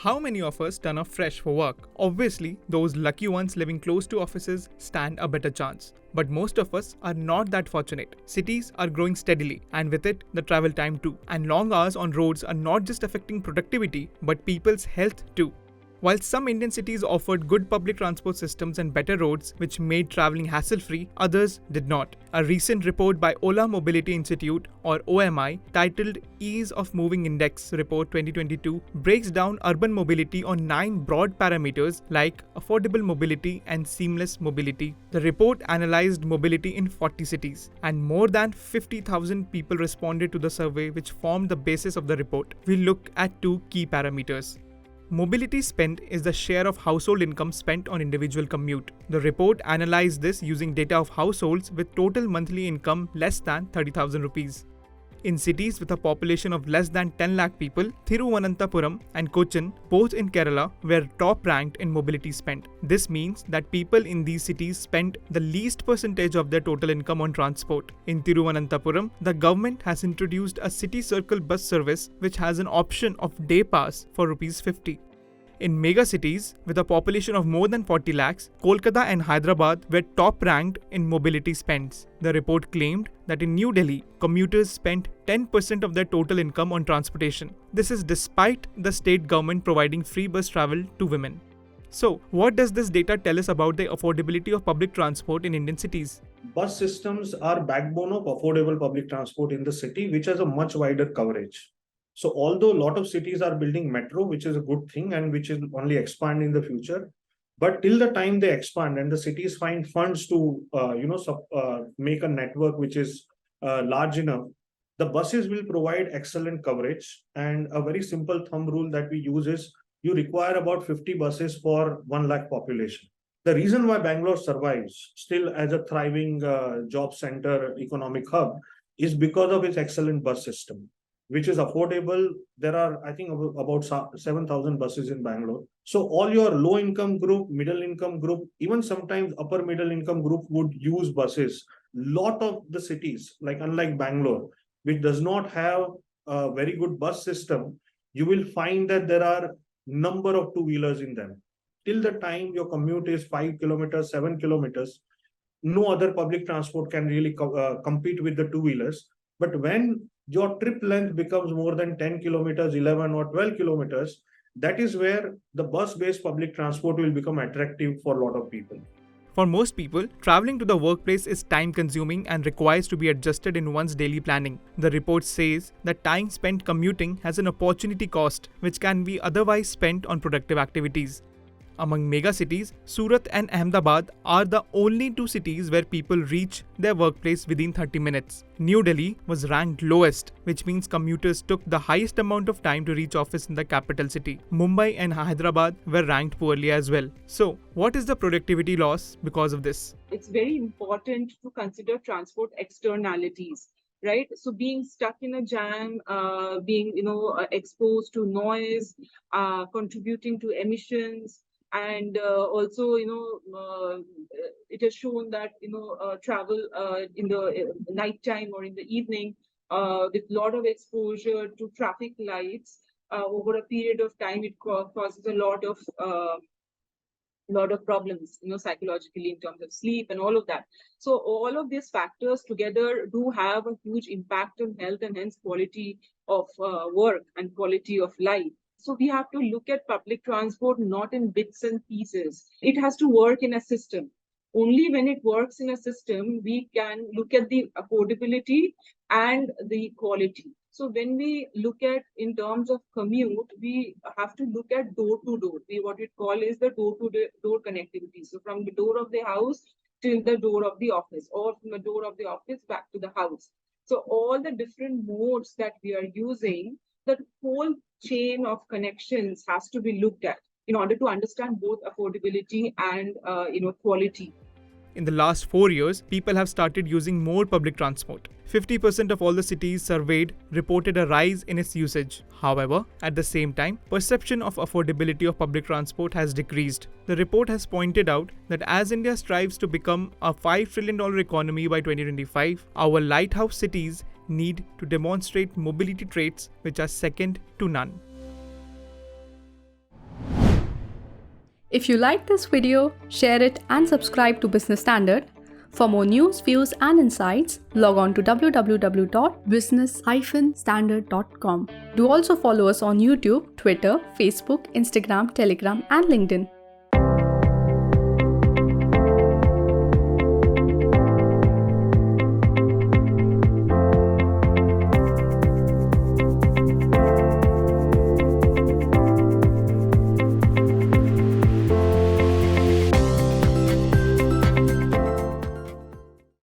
How many of us turn up fresh for work? Obviously, those lucky ones living close to offices stand a better chance. But most of us are not that fortunate. Cities are growing steadily, and with it, the travel time too. And long hours on roads are not just affecting productivity, but people's health too. While some Indian cities offered good public transport systems and better roads which made traveling hassle-free, others did not. A recent report by Ola Mobility Institute or OMI titled Ease of Moving Index Report 2022 breaks down urban mobility on 9 broad parameters like affordable mobility and seamless mobility. The report analyzed mobility in 40 cities and more than 50,000 people responded to the survey which formed the basis of the report. We look at 2 key parameters. Mobility spend is the share of household income spent on individual commute. The report analyzed this using data of households with total monthly income less than 30,000 rupees. In cities with a population of less than 10 lakh people, Thiruvananthapuram and Cochin, both in Kerala, were top ranked in mobility spend. This means that people in these cities spent the least percentage of their total income on transport. In Thiruvananthapuram, the government has introduced a city circle bus service which has an option of day pass for Rs 50. In mega cities, with a population of more than 40 lakhs, Kolkata and Hyderabad were top ranked in mobility spends. The report claimed that in New Delhi, commuters spent 10% of their total income on transportation. This is despite the state government providing free bus travel to women. So, what does this data tell us about the affordability of public transport in Indian cities? Bus systems are backbone of affordable public transport in the city, which has a much wider coverage. So although a lot of cities are building metro, which is a good thing and which will only expand in the future, but till the time they expand and the cities find funds to make a network which is large enough, the buses will provide excellent coverage. And a very simple thumb rule that we use is you require about 50 buses for 1 lakh population. The reason why Bangalore survives still as a thriving job center, economic hub, is because of its excellent bus system, which is affordable. There are, I think, about 7,000 buses in Bangalore. So all your low income group, middle income group, even sometimes upper middle income group would use buses. Lot of the cities, like unlike Bangalore, which does not have a very good bus system, you will find that there are number of two-wheelers in them. Till the time your commute is 5 kilometers, 7 kilometers, no other public transport can really compete with the two-wheelers. But when your trip length becomes more than 10 kilometers, 11 or 12 kilometers, that is where the bus-based public transport will become attractive for a lot of people. For most people, traveling to the workplace is time-consuming and requires to be adjusted in one's daily planning. The report says that time spent commuting has an opportunity cost which can be otherwise spent on productive activities. Among mega cities, Surat and Ahmedabad are the only 2 cities where people reach their workplace within 30 minutes. New Delhi was ranked lowest, which means commuters took the highest amount of time to reach office in the capital city. Mumbai and Hyderabad were ranked poorly as well. So, what is the productivity loss because of this? It's very important to consider transport externalities. Right, so being stuck in a jam, being exposed to noise, contributing to emissions, and also it has shown that travel in the night time or in the evening with a lot of exposure to traffic lights over a period of time, it causes a lot of problems, psychologically in terms of sleep and all of that. So all of these factors together do have a huge impact on health and hence quality of work and quality of life. So we have to look at public transport not in bits and pieces. It has to work in a system. Only when it works in a system, we can look at the affordability and the quality. So when we look at in terms of commute, we have to look at door to door. What we call is the door to door connectivity. So from the door of the house till the door of the office, or from the door of the office back to the house. So all the different modes that we are using, that whole chain of connections has to be looked at in order to understand both affordability and quality. In the last 4 years, people have started using more public transport. 50% of all the cities surveyed reported a rise in its usage. However, at the same time, perception of affordability of public transport has decreased. The report has pointed out that as India strives to become a $5 trillion economy by 2025, our lighthouse cities need to demonstrate mobility traits which are second to none. If you like this video, share it and subscribe to Business Standard. For more news, views and insights, log on to www.business-standard.com. Do also follow us on YouTube, Twitter, Facebook, Instagram, Telegram and LinkedIn.